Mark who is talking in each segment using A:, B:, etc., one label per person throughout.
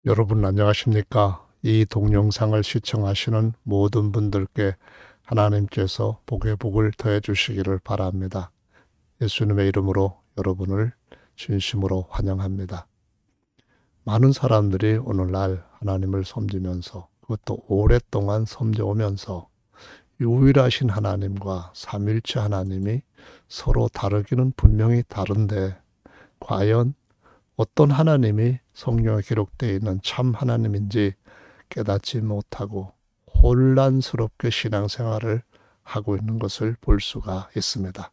A: 여러분 안녕하십니까? 이 동영상을 시청하시는 모든 분들께 하나님께서 복의 복을 더해 주시기를 바랍니다. 예수님의 이름으로 여러분을 진심으로 환영합니다. 많은 사람들이 오늘날 하나님을 섬기면서, 그것도 오랫동안 섬겨오면서 유일하신 하나님과 삼일체 하나님이 서로 다르기는 분명히 다른데, 과연 어떤 하나님이 성경에 기록되어 있는 참 하나님인지 깨닫지 못하고 혼란스럽게 신앙생활을 하고 있는 것을 볼 수가 있습니다.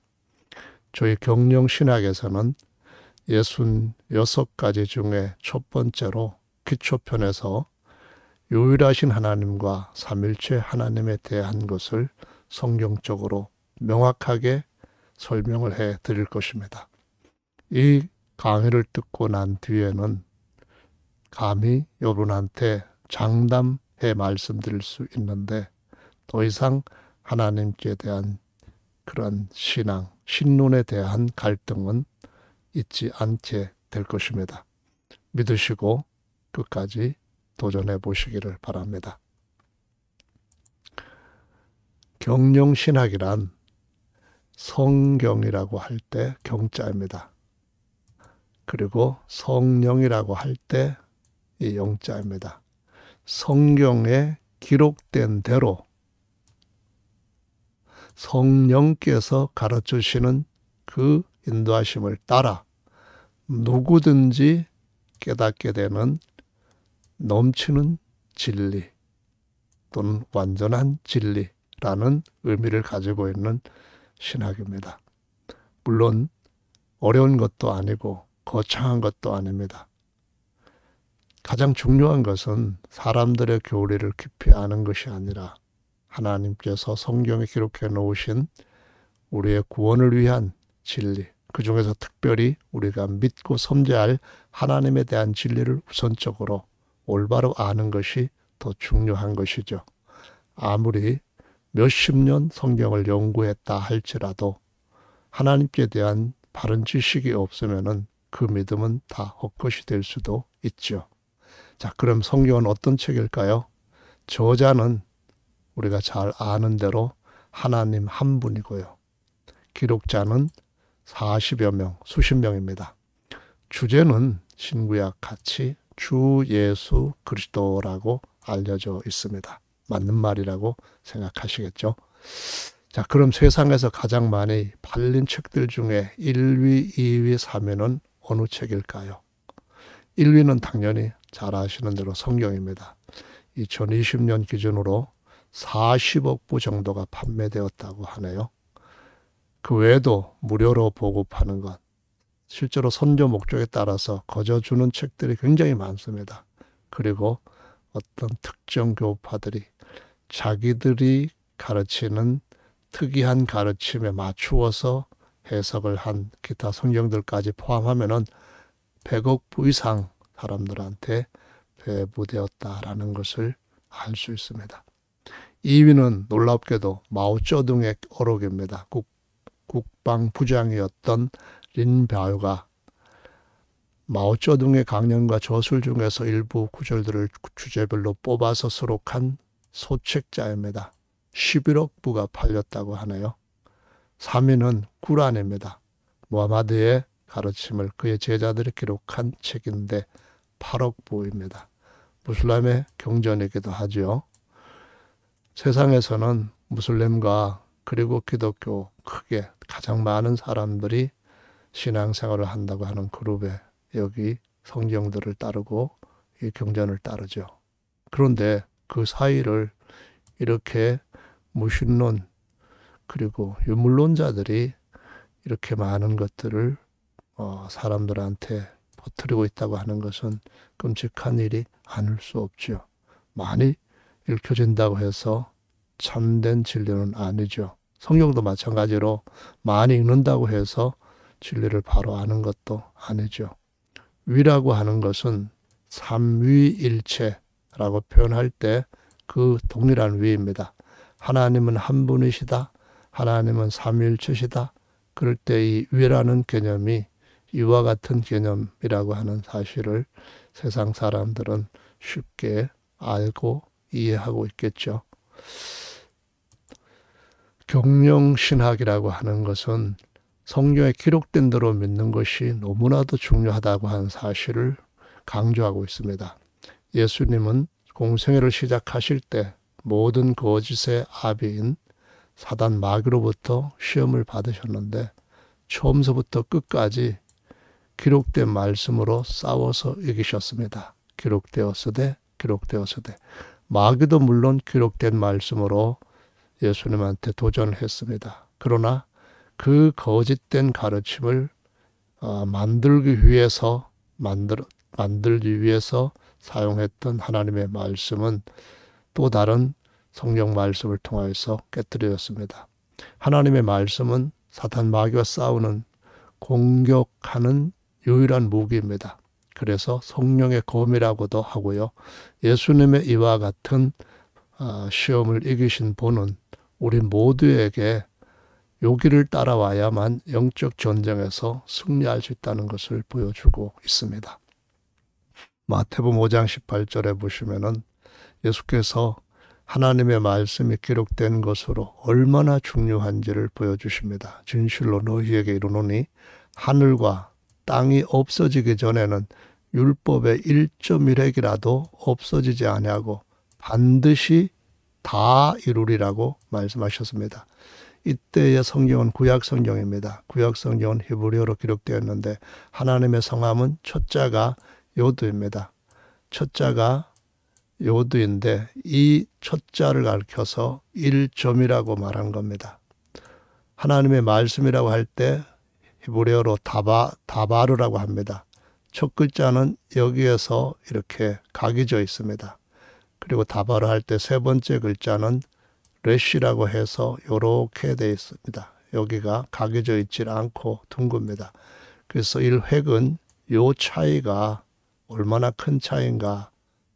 A: 저희 경영신학에서는 66가지 중에 첫 번째로 기초편에서 유일하신 하나님과 삼일체 하나님에 대한 것을 성경적으로 명확하게 설명을 해 드릴 것입니다. 이 강의를 듣고 난 뒤에는 감히 여러분한테 장담해 말씀드릴 수 있는데, 더 이상 하나님께 대한 그런 신앙, 신론에 대한 갈등은 있지 않게 될 것입니다. 믿으시고 끝까지 도전해 보시기를 바랍니다. 경영신학이란 성경이라고 할 때 경자입니다. 그리고 성령이라고 할 때 이 영자입니다. 성경에 기록된 대로 성령께서 가르치시는 그 인도하심을 따라 누구든지 깨닫게 되는 넘치는 진리 또는 완전한 진리라는 의미를 가지고 있는 신학입니다. 물론 어려운 것도 아니고 거창한 것도 아닙니다. 가장 중요한 것은 사람들의 교리를 깊이 아는 것이 아니라 하나님께서 성경에 기록해 놓으신 우리의 구원을 위한 진리, 그 중에서 특별히 우리가 믿고 섬겨야 할 하나님에 대한 진리를 우선적으로 올바로 아는 것이 더 중요한 것이죠. 아무리 몇십 년 성경을 연구했다 할지라도 하나님께 대한 바른 지식이 없으면은 그 믿음은 다 헛것이 될 수도 있죠. 자, 그럼 성경은 어떤 책일까요? 저자는 우리가 잘 아는 대로 하나님 한 분이고요. 기록자는 40여 명, 수십 명입니다. 주제는 신구약 같이 주 예수 그리스도라고 알려져 있습니다. 맞는 말이라고 생각하시겠죠? 자, 그럼 세상에서 가장 많이 팔린 책들 중에 1위, 2위, 3위는 어느 책일까요? 1위는 당연히 잘 아시는 대로 성경입니다. 2020년 기준으로 40억 부 정도가 판매되었다고 하네요. 그 외에도 무료로 보급하는 것, 실제로 선교 목적에 따라서 거저주는 책들이 굉장히 많습니다. 그리고 어떤 특정 교파들이 자기들이 가르치는 특이한 가르침에 맞추어서 해석을 한 기타 성경들까지 포함하면은 100억 부 이상 사람들한테 배부되었다라는 것을 알 수 있습니다. 2위는 놀랍게도 마오쩌둥의 어록입니다. 국방부장이었던 린바오가 마오쩌둥의 강연과 저술 중에서 일부 구절들을 주제별로 뽑아서 수록한 소책자입니다. 11억 부가 팔렸다고 하네요. 3위는 구란입니다. 무하마드의 가르침을 그의 제자들이 기록한 책인데 8억 부입니다. 무슬림의 경전이기도 하죠. 세상에서는 무슬림과 그리고 기독교 크게 가장 많은 사람들이 신앙생활을 한다고 하는 그룹에 여기 성경들을 따르고 이 경전을 따르죠. 그런데 그 사이를 이렇게 무신론 그리고 유물론자들이 이렇게 많은 것들을 사람들한테 퍼뜨리고 있다고 하는 것은 끔찍한 일이 아닐 수 없죠. 많이 읽혀진다고 해서 참된 진리는 아니죠. 성경도 마찬가지로 많이 읽는다고 해서 진리를 바로 아는 것도 아니죠. 위라고 하는 것은 삼위일체라고 표현할 때 그 동일한 위입니다. 하나님은 한 분이시다. 하나님은 삼위일체시다. 그럴 때 이 위라는 개념이 이와 같은 개념이라고 하는 사실을 세상 사람들은 쉽게 알고 이해하고 있겠죠. 경영신학이라고 하는 것은 성경에 기록된 대로 믿는 것이 너무나도 중요하다고 하는 사실을 강조하고 있습니다. 예수님은 공생애를 시작하실 때 모든 거짓의 아비인 사단 마귀로부터 시험을 받으셨는데 처음서부터 끝까지 기록된 말씀으로 싸워서 이기셨습니다. 기록되었으되 마귀도 물론 기록된 말씀으로 예수님한테 도전했습니다. 그러나 그 거짓된 가르침을 만들기 위해서 사용했던 하나님의 말씀은 또 다른 성경 말씀을 통하여서 깨뜨려졌습니다. 하나님의 말씀은 사탄 마귀와 싸우는 공격하는 유일한 무기입니다. 그래서 성령의 검이라고도 하고요. 예수님의 이와 같은 시험을 이기신 분은 우리 모두에게 요기를 따라와야만 영적 전쟁에서 승리할 수 있다는 것을 보여주고 있습니다. 마태복음 5장 18절에 보시면은 예수께서 하나님의 말씀이 기록된 것으로 얼마나 중요한지를 보여주십니다. 진실로 너희에게 이르노니 하늘과 땅이 없어지기 전에는 율법의 1.1획이라도 없어지지 아니하고 반드시 다 이루리라고 말씀하셨습니다. 이때의 성경은 구약 성경입니다. 구약 성경은 히브리어로 기록되었는데 하나님의 성함은 첫자가 요드입니다. 첫자가 요드인데 이 첫자를 가리켜서 1점이라고 말한 겁니다. 하나님의 말씀이라고 할 때 히브리어로 다바르라고 합니다. 첫 글자는 여기에서 이렇게 각이 져 있습니다. 그리고 다바르 할 때 세 번째 글자는 레시라고 해서 이렇게 되어 있습니다. 여기가 각이 져 있지 않고 둥굽니다. 그래서 1획은 요 차이가 얼마나 큰 차이인가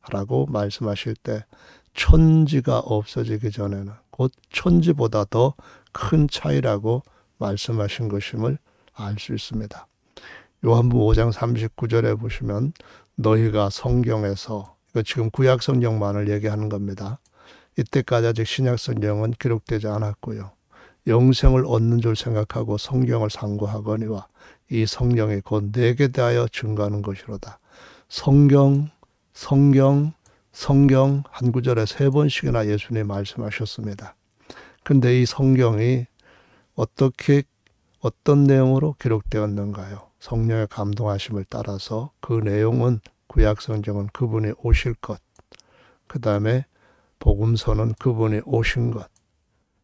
A: 라고 말씀하실 때 천지가 없어지기 전에는 곧 천지보다 더 큰 차이라고 말씀하신 것임을 알 수 있습니다. 요한복음 5장 39절에 보시면 너희가 성경에서 이거 지금 구약 성경만을 얘기하는 겁니다. 이때까지 아직 신약 성경은 기록되지 않았고요. 영생을 얻는 줄 생각하고 성경을 상고하거니와 이 성경이 곧 내게 대하여 증거하는 것이로다. 성경 한 구절에 3번씩이나 예수님이 말씀하셨습니다. 근데 이 성경이 어떤 내용으로 기록되었는가요? 성령의 감동하심을 따라서 그 내용은 구약 성경은 그분이 오실 것, 그 다음에 복음서는 그분이 오신 것,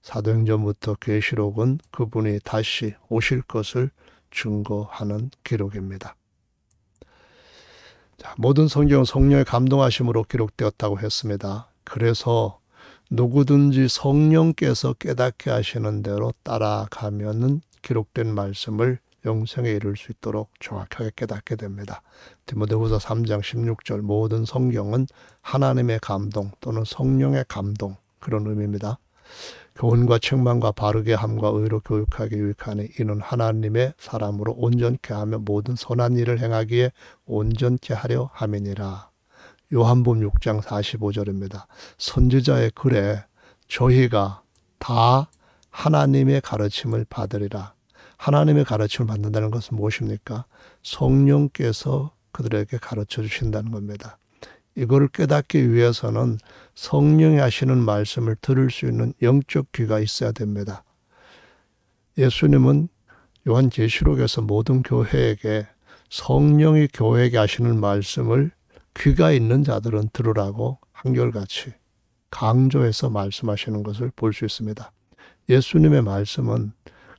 A: 사도행전부터 계시록은 그분이 다시 오실 것을 증거하는 기록입니다. 자, 모든 성경은 성령의 감동하심으로 기록되었다고 했습니다. 그래서 누구든지 성령께서 깨닫게 하시는 대로 따라가면은 기록된 말씀을 영생에 이를 수 있도록 정확하게 깨닫게 됩니다. 디모데후서 3장 16절 모든 성경은 하나님의 감동 또는 성령의 감동 그런 의미입니다. 교훈과 책망과 바르게 함과 의로 교육하게 유익하니 이는 하나님의 사람으로 온전케 하며 모든 선한 일을 행하기에 온전케 하려 함이니라. 요한복음 6장 45절입니다. 선지자의 글에 저희가 다 하나님의 가르침을 받으리라. 하나님의 가르침을 받는다는 것은 무엇입니까? 성령께서 그들에게 가르쳐 주신다는 겁니다. 이걸 깨닫기 위해서는 성령이 하시는 말씀을 들을 수 있는 영적 귀가 있어야 됩니다. 예수님은 요한계시록에서 모든 교회에게 성령이 교회에게 하시는 말씀을 귀가 있는 자들은 들으라고 한결같이 강조해서 말씀하시는 것을 볼 수 있습니다. 예수님의 말씀은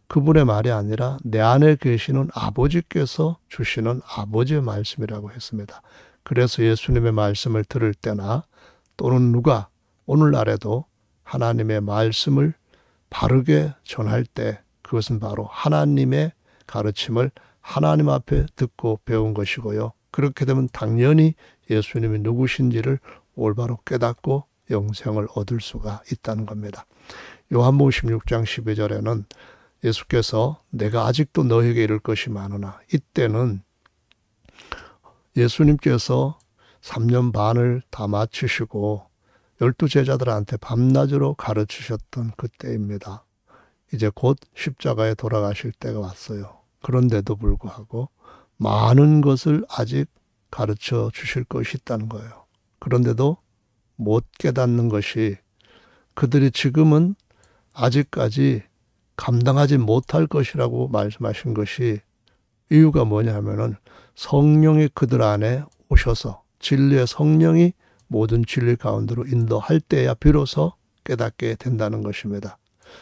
A: 그분의 말이 아니라 내 안에 계시는 아버지께서 주시는 아버지의 말씀이라고 했습니다. 그래서 예수님의 말씀을 들을 때나 또는 누가 오늘날에도 하나님의 말씀을 바르게 전할 때 그것은 바로 하나님의 가르침을 하나님 앞에 듣고 배운 것이고요. 그렇게 되면 당연히 예수님이 누구신지를 올바로 깨닫고 영생을 얻을 수가 있다는 겁니다. 요한복음 16장 12절에는 예수께서 내가 아직도 너에게 이를 것이 많으나 이때는 예수님께서 3년 반을 다 마치시고 12제자들한테 밤낮으로 가르치셨던 그때입니다. 이제 곧 십자가에 돌아가실 때가 왔어요. 그런데도 불구하고 많은 것을 아직 가르쳐 주실 것이 있다는 거예요. 그런데도 못 깨닫는 것이 그들이 지금은 아직까지 감당하지 못할 것이라고 말씀하신 것이 이유가 뭐냐면은 성령이 그들 안에 오셔서 진리의 성령이 모든 진리 가운데로 인도할 때야 비로소 깨닫게 된다는 것입니다.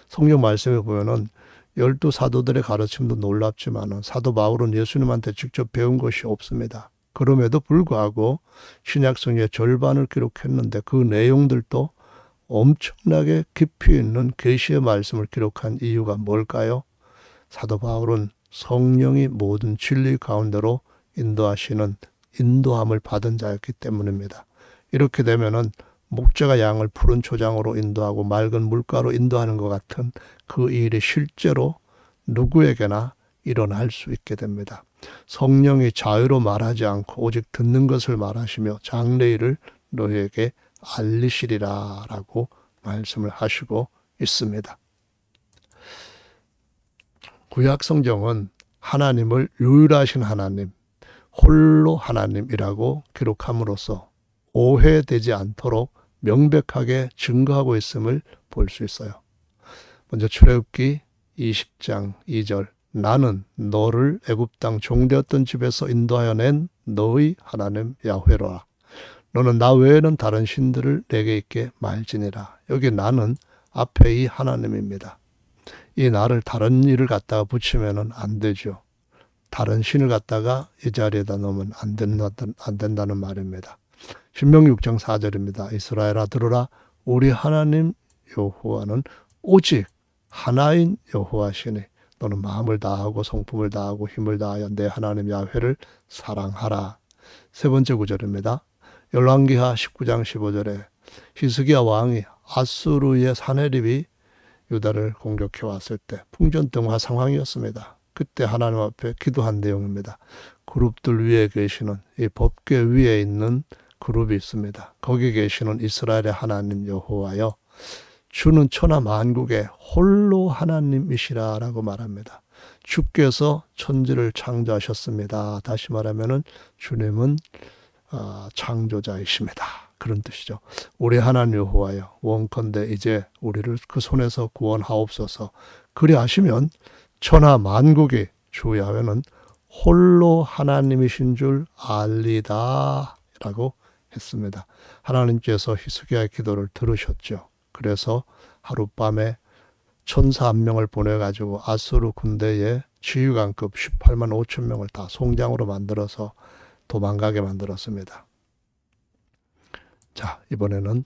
A: 성경 말씀에 보면은 12사도들의 가르침도 놀랍지만은 사도 바울은 예수님한테 직접 배운 것이 없습니다. 그럼에도 불구하고 신약성의 절반을 기록했는데 그 내용들도 엄청나게 깊이 있는 계시의 말씀을 기록한 이유가 뭘까요? 사도 바울은 성령이 모든 진리 가운데로 인도하시는 인도함을 받은 자였기 때문입니다. 이렇게 되면은 목자가 양을 푸른 초장으로 인도하고 맑은 물가로 인도하는 것 같은 그 일이 실제로 누구에게나 일어날 수 있게 됩니다. 성령이 자유로 말하지 않고 오직 듣는 것을 말하시며 장래일을 너희에게 알리시리라 라고 말씀을 하시고 있습니다. 구약 성경은 하나님을 유일하신 하나님, 홀로 하나님이라고 기록함으로써 오해되지 않도록 명백하게 증거하고 있음을 볼 수 있어요. 먼저 출애굽기 20장 2절 나는 너를 애굽 땅 종되었던 집에서 인도하여 낸 너의 하나님 야훼로라. 너는 나 외에는 다른 신들을 내게 있게 말지니라. 여기 나는 앞에 이 하나님입니다. 이 나를 다른 일을 갖다가 붙이면 안 되죠. 다른 신을 갖다가 이 자리에다 놓으면 안 된다는 말입니다. 신명기 6장 4절입니다. 이스라엘아 들으라. 우리 하나님 여호와는 오직 하나인 여호와시니 너는 마음을 다하고 성품을 다하고 힘을 다하여 내 하나님 야훼를 사랑하라. 세 번째 구절입니다. 열왕기하 19장 15절에 히스기야 왕이 아수르의 사내립이 유다를 공격해 왔을 때 풍전등화 상황이었습니다. 그때 하나님 앞에 기도한 내용입니다. 그룹들 위에 계시는 이 법궤 위에 있는 그룹이 있습니다. 거기 계시는 이스라엘의 하나님 여호와여 주는 천하 만국의 홀로 하나님이시라라고 말합니다. 주께서 천지를 창조하셨습니다. 다시 말하면은 주님은 창조자이십니다. 그런 뜻이죠. 우리 하나님 여호와여 원컨대 이제 우리를 그 손에서 구원하옵소서. 그리 하시면 천하 만국의 주 야훼는 홀로 하나님이신 줄 알리다 라고 했습니다. 하나님께서 히스기야의 기도를 들으셨죠. 그래서 하룻밤에 천사 한 명을 보내가지고 아수르 군대의 지휘관급 18만 5천 명을 다 송장으로 만들어서 도망가게 만들었습니다. 자, 이번에는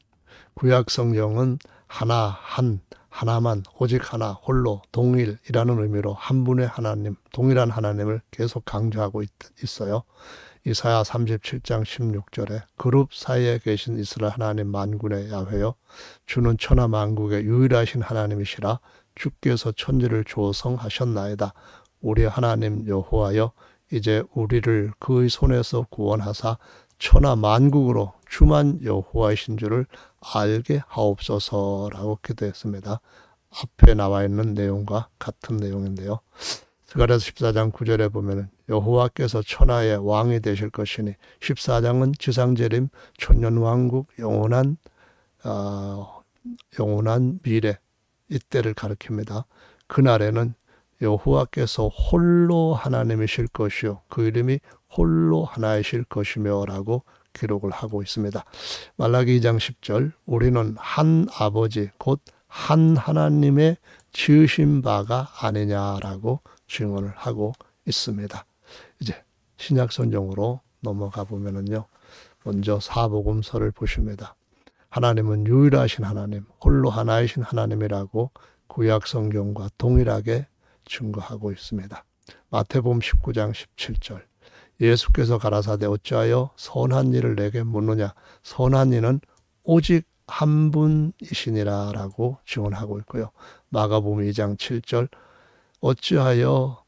A: 구약 성경은 하나만, 오직 하나, 홀로, 동일이라는 의미로 한 분의 하나님, 동일한 하나님을 계속 강조하고 있어요. 이사야 37장 16절에 그룹 사이에 계신 이스라엘 하나님 만군의 야훼여 주는 천하 만국의 유일하신 하나님이시라 주께서 천지를 조성하셨나이다. 우리 하나님 여호와여 이제 우리를 그의 손에서 구원하사 천하 만국으로 주만 여호와이신 줄을 알게 하옵소서라고 기도했습니다. 앞에 나와 있는 내용과 같은 내용인데요. 스가랴서 14장 9절에 보면 여호와께서 천하의 왕이 되실 것이니 14장은 지상재림 천년왕국 영원한 미래 이때를 가리킵니다. 그날에는 여호와께서 홀로 하나님이실 것이요 그 이름이 홀로 하나이실 것이며 라고 기록을 하고 있습니다. 말라기 2장 10절 우리는 한 아버지 곧 한 하나님의 지으신 바가 아니냐라고 증언을 하고 있습니다. 이제 신약성경으로 넘어가 보면은요. 먼저 사복음서를 보십니다. 하나님은 유일하신 하나님, 홀로 하나이신 하나님이라고 구약성경과 동일하게 증거하고 있습니다. 마태복음 19장 17절 예수께서 가라사대 어찌하여 선한 일을 내게 묻느냐 선한 이는 오직 한 분이시니라 라고 증언하고 있고요. 마가복음 2장 7절 어찌하여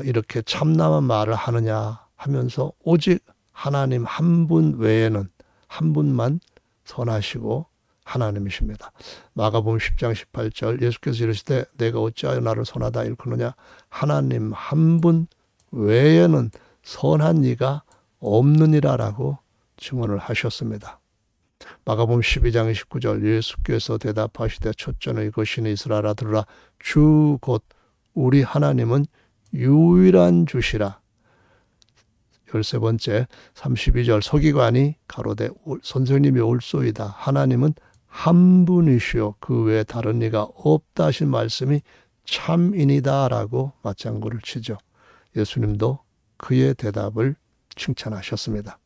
A: 이렇게 참남한 말을 하느냐 하면서 오직 하나님 한 분 외에는 한 분만 선하시고 하나님이십니다. 마가복음 10장 18절 예수께서 이르시되 내가 어찌하여 나를 선하다 일컫느냐 하나님 한 분 외에는 선한 이가 없느니라라고 증언을 하셨습니다. 마가복음 12장 29절 예수께서 대답하시되 첫째는 이것이니 이스라엘아 들으라 주 곧 우리 하나님은 유일한 주시라. 13번째 32절 서기관이 가로되 선생님이 옳소이다. 하나님은 한 분이시오. 그 외에 다른 이가 없다 하신 말씀이 참이니다 라고 맞장구를 치죠. 예수님도 그의 대답을 칭찬하셨습니다.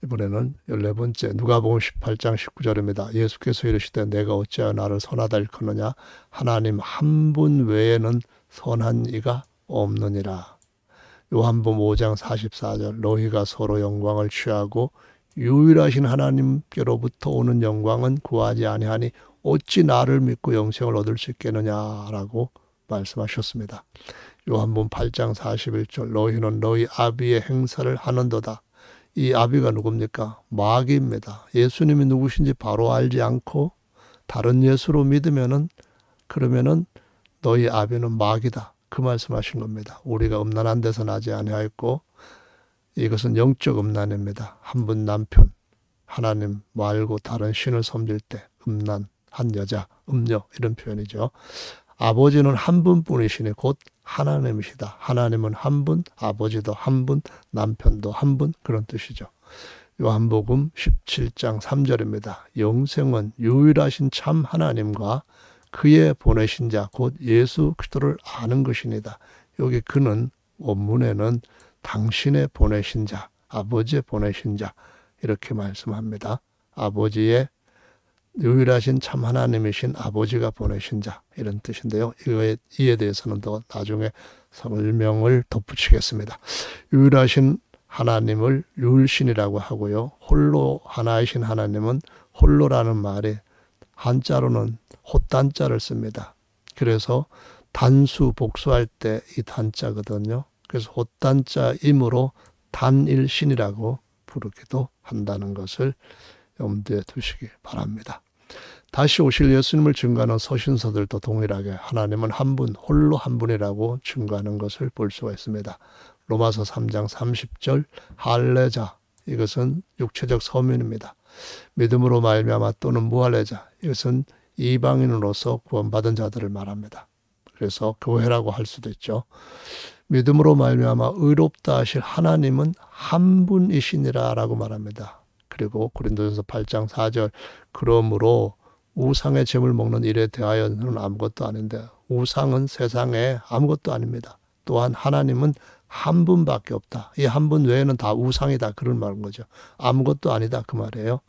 A: 이번에는 14번째 누가복음 18장 19절입니다. 예수께서 이르시되 내가 어찌하여 나를 선하다 일컫느냐 하나님 한 분 외에는 선한 이가 없느니라. 요한복음 5장 44절 너희가 서로 영광을 취하고 유일하신 하나님께로부터 오는 영광은 구하지 아니하니 어찌 나를 믿고 영생을 얻을 수 있겠느냐라고 말씀하셨습니다. 요한복음 8장 41절 너희는 너희 아비의 행사를 하는도다. 이 아비가 누굽니까? 마귀입니다. 예수님이 누구신지 바로 알지 않고 다른 예수로 믿으면은 그러면은 너희 아비는 마귀다. 그 말씀하신 겁니다. 우리가 음란한 데서 나지 아니하였고 이것은 영적 음란입니다. 한 분 남편 하나님 말고 다른 신을 섬길 때 음란 한 여자 음녀 이런 표현이죠. 아버지는 한 분뿐이시니 곧 하나님이시다. 하나님은 한 분, 아버지도 한 분, 남편도 한 분 그런 뜻이죠. 요한복음 17장 3절입니다. 영생은 유일하신 참 하나님과 그의 보내신 자 곧 예수 그리스도를 아는 것이니다. 여기 그는 원문에는 당신의 보내신 자, 아버지의 보내신 자 이렇게 말씀합니다. 아버지의 유일하신 참 하나님이신 아버지가 보내신 자 이런 뜻인데요. 이에 대해서는 더 나중에 설명을 덧붙이겠습니다. 유일하신 하나님을 유일신이라고 하고요. 홀로 하나이신 하나님은 홀로라는 말이 한자로는 헛단자를 씁니다. 그래서 단수 복수할 때 이 단자거든요. 그래서 헛단자이므로 단일신이라고 부르기도 한다는 것을 염두에 두시기 바랍니다. 다시 오실 예수님을 증거하는 서신서들도 동일하게 하나님은 한 분, 홀로 한 분이라고 증거하는 것을 볼 수가 있습니다. 로마서 3장 30절 할례자 이것은 육체적 서민입니다. 믿음으로 말미암아 또는 무할례자 이것은 이방인으로서 구원받은 자들을 말합니다. 그래서 교회라고 할 수도 있죠. 믿음으로 말미암아 의롭다 하실 하나님은 한 분이시니라 라고 말합니다. 그리고 고린도전서 8장 4절 그러므로 우상의 재물 먹는 일에 대하여는 아무것도 아닌데 우상은 세상에 아무것도 아닙니다. 또한 하나님은 한 분밖에 없다. 이 한 분 외에는 다 우상이다. 그런 말인 거죠. 아무것도 아니다. 그 말이에요.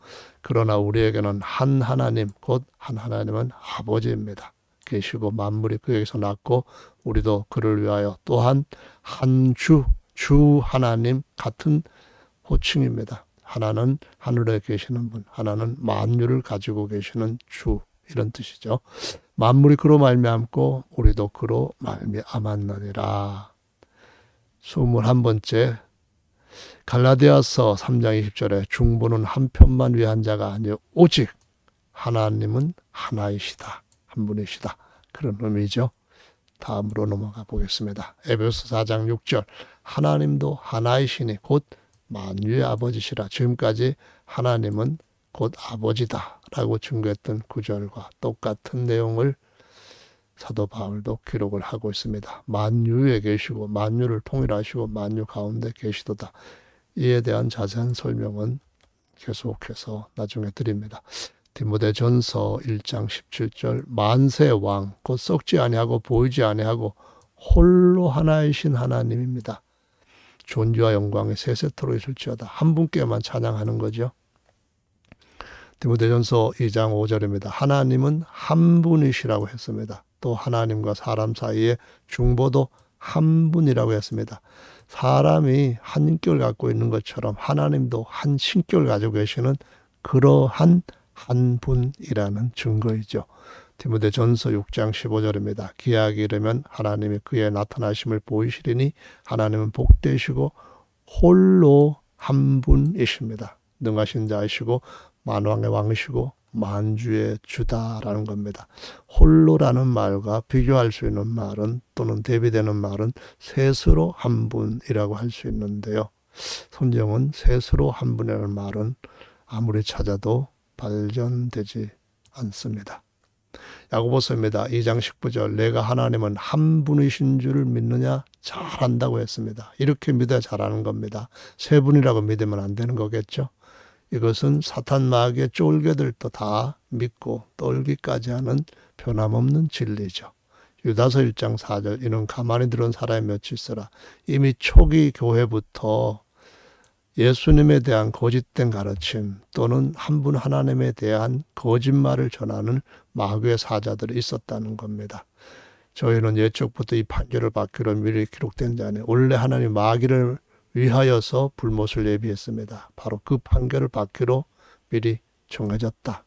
A: 그러나 우리에게는 한 하나님, 곧 한 하나님은 아버지입니다. 계시고 만물이 그에게서 났고 우리도 그를 위하여 또한 한 주 하나님 같은 호칭입니다. 하나는 하늘에 계시는 분, 하나는 만유를 가지고 계시는 주 이런 뜻이죠. 만물이 그로 말미암고 우리도 그로 말미암았느니라. 21번째 갈라디아서 3장 20절에 중보는 한 편만 위한 자가 아니요 오직 하나님은 하나이시다. 한 분이시다. 그런 의미죠. 다음으로 넘어가 보겠습니다. 에베소 4장 6절 하나님도 하나이시니 곧 만유의 아버지시라. 지금까지 하나님은 곧 아버지다 라고 증거했던 구절과 똑같은 내용을 사도 바울도 기록을 하고 있습니다. 만유에 계시고 만유를 통일하시고 만유 가운데 계시도다. 이에 대한 자세한 설명은 계속해서 나중에 드립니다. 디모데전서 1장 17절 만세 왕 곧 썩지 아니하고 보이지 아니하고 홀로 하나이신 하나님입니다. 존귀와 영광이 세세토록 있을지어다. 한 분께만 찬양하는 거죠. 디모데전서 2장 5절입니다. 하나님은 한 분이시라고 했습니다. 또 하나님과 사람 사이의 중보도 한 분이라고 했습니다. 사람이 한 인격을 갖고 있는 것처럼 하나님도 한 신격을 가지고 계시는 그러한 한 분이라는 증거이죠. 디모데전서 6장 15절입니다. 기약이 이르면 하나님이 그의 나타나심을 보이시리니 하나님은 복되시고 홀로 한 분이십니다. 능하신 자이시고 만왕의 왕이시고 만주의 주다라는 겁니다. 홀로라는 말과 비교할 수 있는 말은 또는 대비되는 말은 셋으로 한 분이라고 할 수 있는데요. 성경은 셋으로 한 분이라는 말은 아무리 찾아도 발견되지 않습니다. 야고보서입니다. 2장 19절 내가 하나님은 한 분이신 줄을 믿느냐? 잘 안다고 했습니다. 이렇게 믿어야 잘하는 겁니다. 세 분이라고 믿으면 안 되는 거겠죠. 이것은 사탄 마귀의 쫄개들도 다 믿고 떨기까지 하는 변함없는 진리죠. 유다서 1장 4절 이는 가만히 들은 사람이 몇이 있어라. 이미 초기 교회부터 예수님에 대한 거짓된 가르침 또는 한 분 하나님에 대한 거짓말을 전하는 마귀의 사자들이 있었다는 겁니다. 저희는 예적부터 이 판결을 받기로 미리 기록된 자니 원래 하나님 마귀를 위하여서 불못을 예비했습니다. 바로 그 판결을 받기로 미리 정해졌다.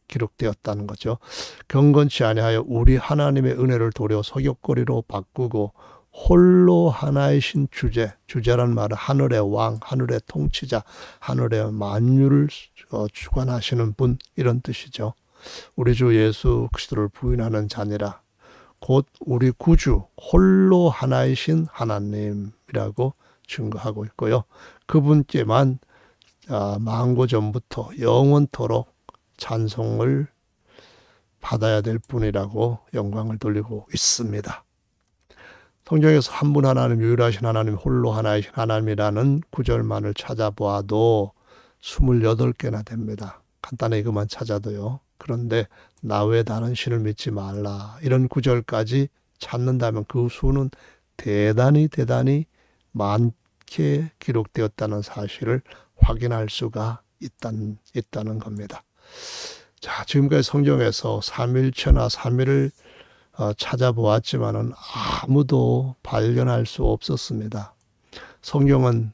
A: 기록되었다는 거죠. 경건치 아니하여 우리 하나님의 은혜를 도려 소격거리로 바꾸고 홀로 하나이신 주제란 말은 하늘의 왕, 하늘의 통치자, 하늘의 만유를 주관하시는 분 이런 뜻이죠. 우리 주 예수 그리스도를 부인하는 자니라. 곧 우리 구주 홀로 하나이신 하나님이라고 증거하고 있고요. 그분께만 만고 전부터 영원토록 찬송을 받아야 될 분이라고 영광을 돌리고 있습니다. 성경에서 한 분 하나님, 유일하신 하나님, 홀로 하나이신 하나님이라는 구절만을 찾아보아도 28개나 됩니다. 간단하게 그만 찾아도요. 그런데 나 외 다른 신을 믿지 말라. 이런 구절까지 찾는다면 그 수는 대단히 많게 기록되었다는 사실을 확인할 수가 있다는 겁니다. 자, 지금까지 성경에서 삼일체나 삼위를 찾아보았지만은 아무도 발견할 수 없었습니다. 성경은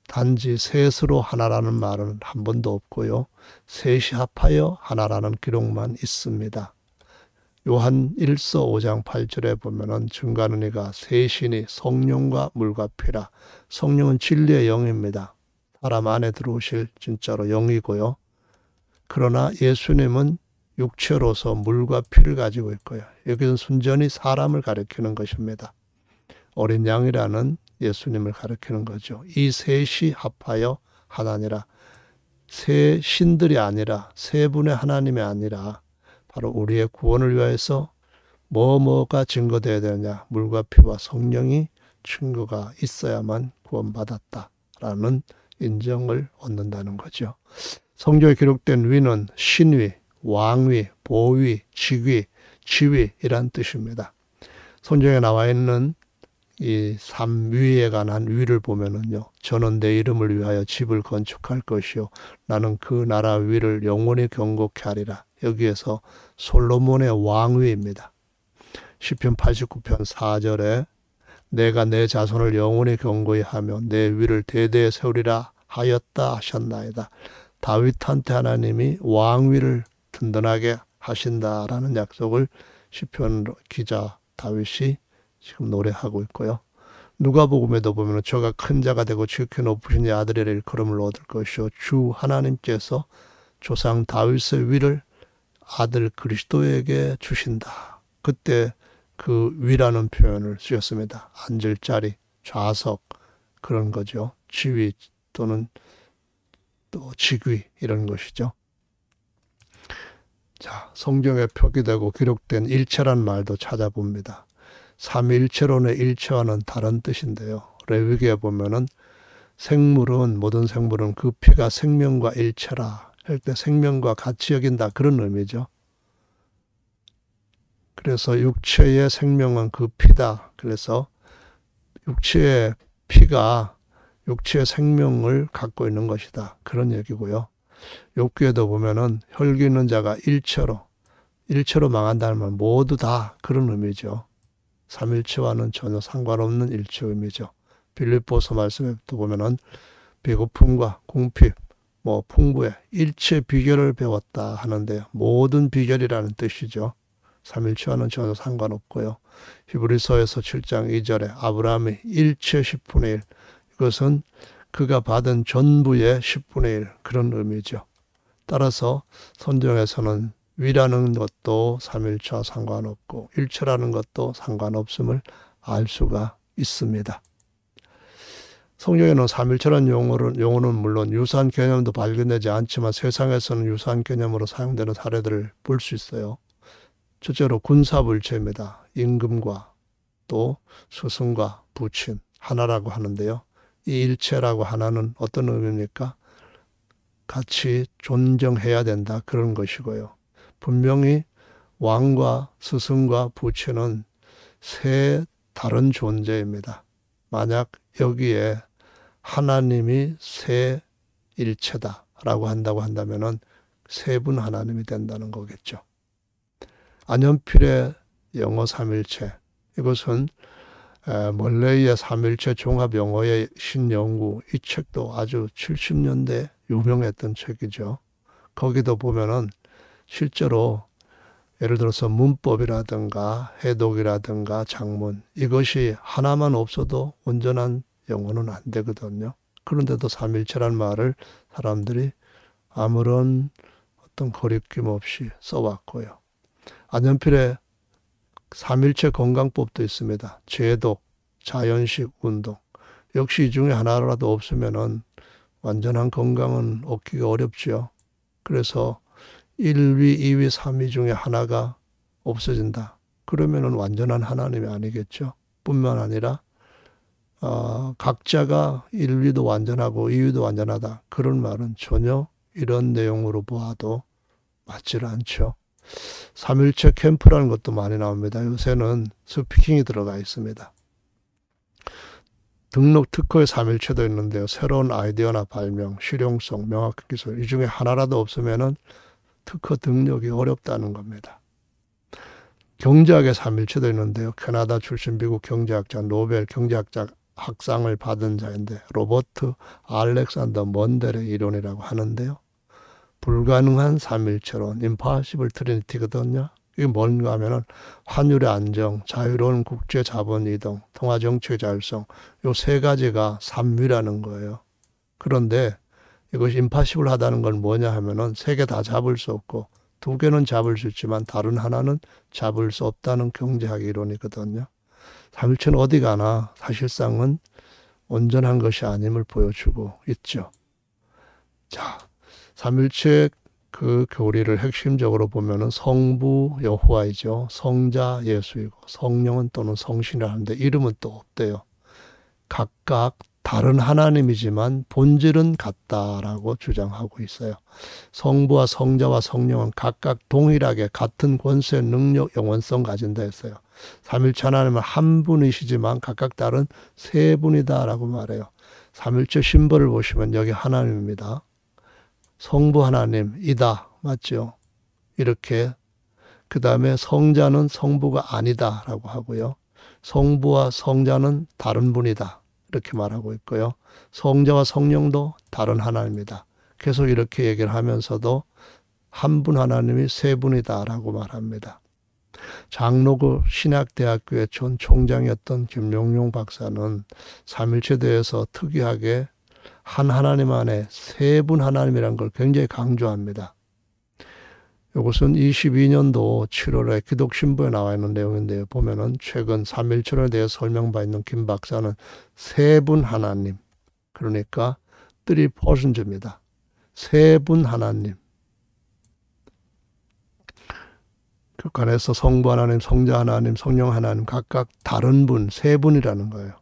A: 단지 셋으로 하나라는 말은 한 번도 없고요. 셋이 합하여 하나라는 기록만 있습니다. 요한 1서 5장 8절에 보면은 증거하는 이가 셋이니 성령과 물과 피라. 성령은 진리의 영입니다. 사람 안에 들어오실 진짜로 영이고요. 그러나 예수님은 육체로서 물과 피를 가지고 있고요. 여기는 순전히 사람을 가리키는 것입니다. 어린 양이라는 예수님을 가리키는 거죠. 이 셋이 합하여 하나니라. 세 신들이 아니라 세 분의 하나님이 아니라 바로 우리의 구원을 위해서 뭐가 증거되어야 되느냐. 물과 피와 성령이 증거가 있어야만 구원받았다라는 인정을 얻는다는 거죠. 성경에 기록된 위는 신위, 왕위, 보위, 직위, 지위이란 뜻입니다. 성경에 나와 있는 이 삼위에 관한 위를 보면은요. 저는 내 이름을 위하여 집을 건축할 것이요. 나는 그 나라 위를 영원히 경고케 하리라. 여기에서 솔로몬의 왕위입니다. 시편 89편 4절에 내가 내 자손을 영원히 경고히 하며 내 위를 대대에 세우리라 하였다 하셨나이다. 다윗한테 하나님이 왕위를 든든하게 하신다라는 약속을 시편 기자 다윗이 지금 노래하고 있고요. 누가복음에도 보면 저가 큰 자가 되고 지극히 높으신 아들의 일컬음을 얻을 것이요 주 하나님께서 조상 다윗의 위를 아들 그리스도에게 주신다. 그때 그 위라는 표현을 쓰셨습니다. 앉을 자리, 좌석 그런 거죠. 지위 또는 또 직위 이런 것이죠. 자, 성경에 표기되고 기록된 일체란 말도 찾아봅니다. 삼위일체론의 일체와는 다른 뜻인데요. 레위기에 보면은 생물은 모든 생물은 그 피가 생명과 일체라 할 때 생명과 같이 여긴다 그런 의미죠. 그래서 육체의 생명은 그 피다. 그래서 육체의 피가 육체의 생명을 갖고 있는 것이다. 그런 얘기고요. 욥기에도 보면은 혈기 있는 자가 일체로 망한다는 말 모두 다 그런 의미죠. 삼일체와는 전혀 상관없는 일체 의미죠. 빌립보서 말씀에도 보면은 배고픔과 궁핍, 풍부의 일체 비결을 배웠다 하는데 모든 비결이라는 뜻이죠. 삼일체와는 전혀 상관없고요. 히브리서에서 7장 2절에 아브라함이 일체 10분의 1, 이것은 그가 받은 전부의 10분의 1 그런 의미죠. 따라서 선정에서는 위라는 것도 삼일체와 상관없고 일체라는 것도 상관없음을 알 수가 있습니다. 성경에는 삼일체라는 용어는 물론 유사한 개념도 발견되지 않지만 세상에서는 유사한 개념으로 사용되는 사례들을 볼 수 있어요. 첫째로 군사불체입니다. 임금과 또 스승과 부친 하나라고 하는데요. 이 일체라고 하나는 어떤 의미입니까? 같이 존경해야 된다 그런 것이고요. 분명히 왕과 스승과 부친은 세 다른 존재입니다. 만약 여기에 하나님이 세 일체다라고 한다고 한다면은 세 분 하나님이 된다는 거겠죠. 안현필의 영어 삼일체, 이것은 멀레이의 삼일체 종합 영어의 신연구, 이 책도 아주 70년대 유명했던 책이죠. 거기도 보면은 실제로 예를 들어서 문법이라든가 해독이라든가 작문, 이것이 하나만 없어도 온전한 영어는 안 되거든요. 그런데도 삼일체라는 말을 사람들이 아무런 어떤 거리낌 없이 써왔고요. 안현필의 삼일체 건강법도 있습니다. 제독, 자연식, 운동. 역시 이 중에 하나라도 없으면은 완전한 건강은 얻기가 어렵죠. 그래서 1위, 2위, 3위 중에 하나가 없어진다. 그러면은 완전한 하나님이 아니겠죠. 뿐만 아니라 각자가 1위도 완전하고 2위도 완전하다. 그런 말은 전혀 이런 내용으로 보아도 맞질 않죠. 삼일체 캠프라는 것도 많이 나옵니다. 요새는 스피킹이 들어가 있습니다. 등록 특허의 삼일체도 있는데요. 새로운 아이디어나 발명, 실용성, 명확한 기술, 이 중에 하나라도 없으면은 특허 등록이 어렵다는 겁니다. 경제학의 삼일체도 있는데요. 캐나다 출신 미국 경제학자, 노벨 경제학자 학상을 받은 자인데 로버트 알렉산더 먼델의 이론이라고 하는데요. 불가능한 삼일체론, impossible trinity거든요. 이게 뭔가 하면은 환율의 안정, 자유로운 국제 자본 이동, 통화 정책의 자율성, 요 세 가지가 삼위라는 거예요. 그런데 이것이 impossible 하다는 건 뭐냐 하면은 세 개 다 잡을 수 없고 두 개는 잡을 수 있지만 다른 하나는 잡을 수 없다는 경제학 이론이거든요. 삼일체는 어디 가나 사실상은 온전한 것이 아님을 보여주고 있죠. 자, 삼일체 그 교리를 핵심적으로 보면은 성부 여호와이죠. 성자 예수이고 성령은 또는 성신이라 하는데 이름은 또 없대요. 각각 다른 하나님이지만 본질은 같다라고 주장하고 있어요. 성부와 성자와 성령은 각각 동일하게 같은 권세, 능력, 영원성 가진다 했어요. 삼일체 하나님은 한 분이시지만 각각 다른 세 분이다라고 말해요. 삼일체 심벌을 보시면 여기 하나님입니다. 성부 하나님이다. 맞죠? 이렇게 그 다음에 성자는 성부가 아니다라고 하고요. 성부와 성자는 다른 분이다. 이렇게 말하고 있고요. 성자와 성령도 다른 하나님이다. 계속 이렇게 얘기를 하면서도 한 분 하나님이 세 분이다라고 말합니다. 장로구 신학대학교의 전 총장이었던 김용룡 박사는 삼일체에 대해서 특이하게 한 하나님 안에 세 분 하나님이라는 걸 굉장히 강조합니다. 이것은 22년도 7월에 기독신부에 나와 있는 내용인데요. 보면은 최근 삼일체론에 대해 설명받아 있는 김 박사는 세 분 하나님, 그러니까 3persons입니다. 세 분 하나님. 그 안에서 성부 하나님, 성자 하나님, 성령 하나님 각각 다른 분, 세 분이라는 거예요.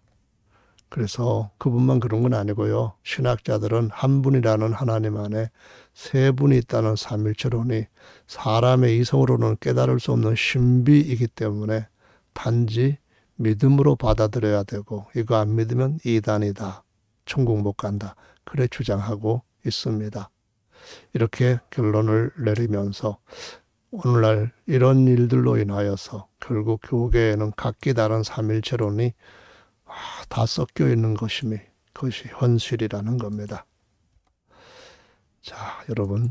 A: 그래서 그분만 그런 건 아니고요. 신학자들은 한 분이라는 하나님 안에 세 분이 있다는 삼일체론이 사람의 이성으로는 깨달을 수 없는 신비이기 때문에 단지 믿음으로 받아들여야 되고 이거 안 믿으면 이단이다. 천국 못 간다. 그래 주장하고 있습니다. 이렇게 결론을 내리면서 오늘날 이런 일들로 인하여서 결국 교계에는 각기 다른 삼일체론이 다 섞여 있는 것이 현실이라는 겁니다. 자, 여러분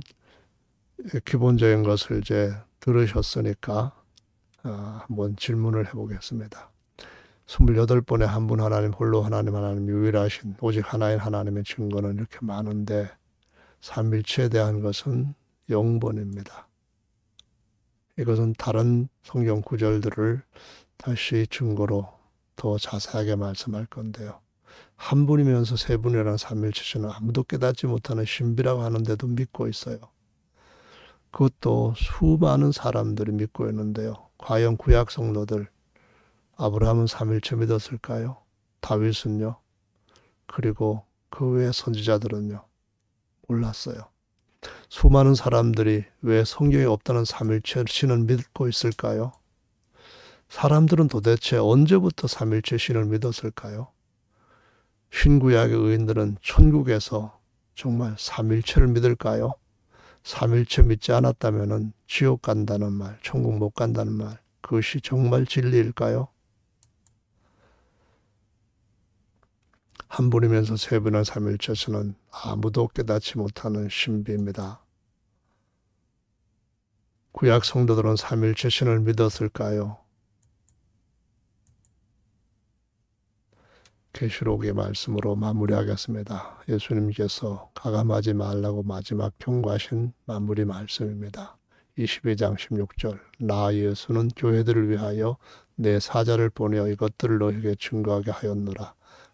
A: 기본적인 것을 이제 들으셨으니까 한번 질문을 해보겠습니다. 28번에 한 분 하나님, 홀로 하나님 유일하신 오직 하나인 하나님의 증거는 이렇게 많은데 삼일체에 대한 것은 0번입니다. 이것은 다른 성경 구절들을 다시 증거로 더 자세하게 말씀할 건데요. 한 분이면서 세 분이라는 삼일체는 아무도 깨닫지 못하는 신비라고 하는데도 믿고 있어요. 그것도 수많은 사람들이 믿고 있는데요. 과연 구약 성도들, 아브라함은 삼일체 믿었을까요? 다윗은요? 그리고 그 외의 선지자들은요? 몰랐어요. 수많은 사람들이 왜 성경에 없다는 삼일체 신을 믿고 있을까요? 사람들은 도대체 언제부터 삼일체 신을 믿었을까요? 신구약의 의인들은 천국에서 정말 삼일체를 믿을까요? 삼일체 믿지 않았다면 지옥 간다는 말, 천국 못 간다는 말, 그것이 정말 진리일까요? 한 분이면서 세 분의 삼일체는 아무도 깨닫지 못하는 신비입니다. 구약 성도들은 삼일체 신을 믿었을까요? 계시록의 말씀으로 마무리하겠습니다. 예수님께서 가감하지 말라고 마지막 경고하신 마무리 말씀입니다. 22장 16절 나 예수는 교회들을 위하여 내 사자를 보내어 이것들을 너희에게 증거하게 하였노라.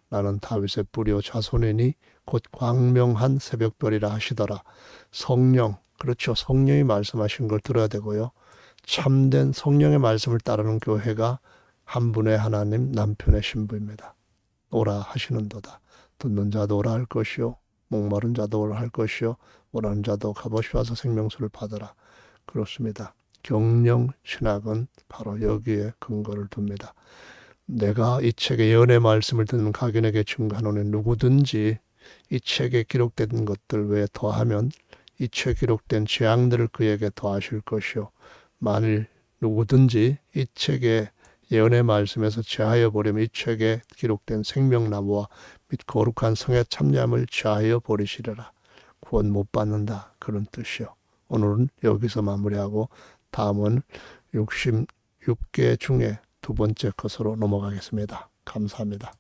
A: 나는 다윗의 뿌리요 자손이니 곧 광명한 새벽별이라 하시더라. 성령, 그렇죠. 성령이 말씀하신 걸 들어야 되고요. 참된 성령의 말씀을 따르는 교회가 한 분의 하나님 남편의 신부입니다. 오라 하시는도다. 듣는 자도 오라 할 것이요 목마른 자도 오라 할 것이요 원하는 자도 값없이 와서 생명수를 받으라. 그렇습니다. 경영 신학은 바로 여기에 근거를 둡니다. 내가 이 책의 예언의 말씀을 듣는 각인에게 증거하노니 누구든지 이 책에 기록된 것들 외에 더하면 이 책에 기록된 재앙들을 그에게 더하실 것이요 만일 누구든지 이 책에 예언의 말씀에서 제하여 버리면 이 책에 기록된 생명나무와 및 거룩한 성의 참여함을 제하여 버리시리라. 구원 못 받는다. 그런 뜻이요. 오늘은 여기서 마무리하고 다음은 66개 중에 두 번째 것으로 넘어가겠습니다. 감사합니다.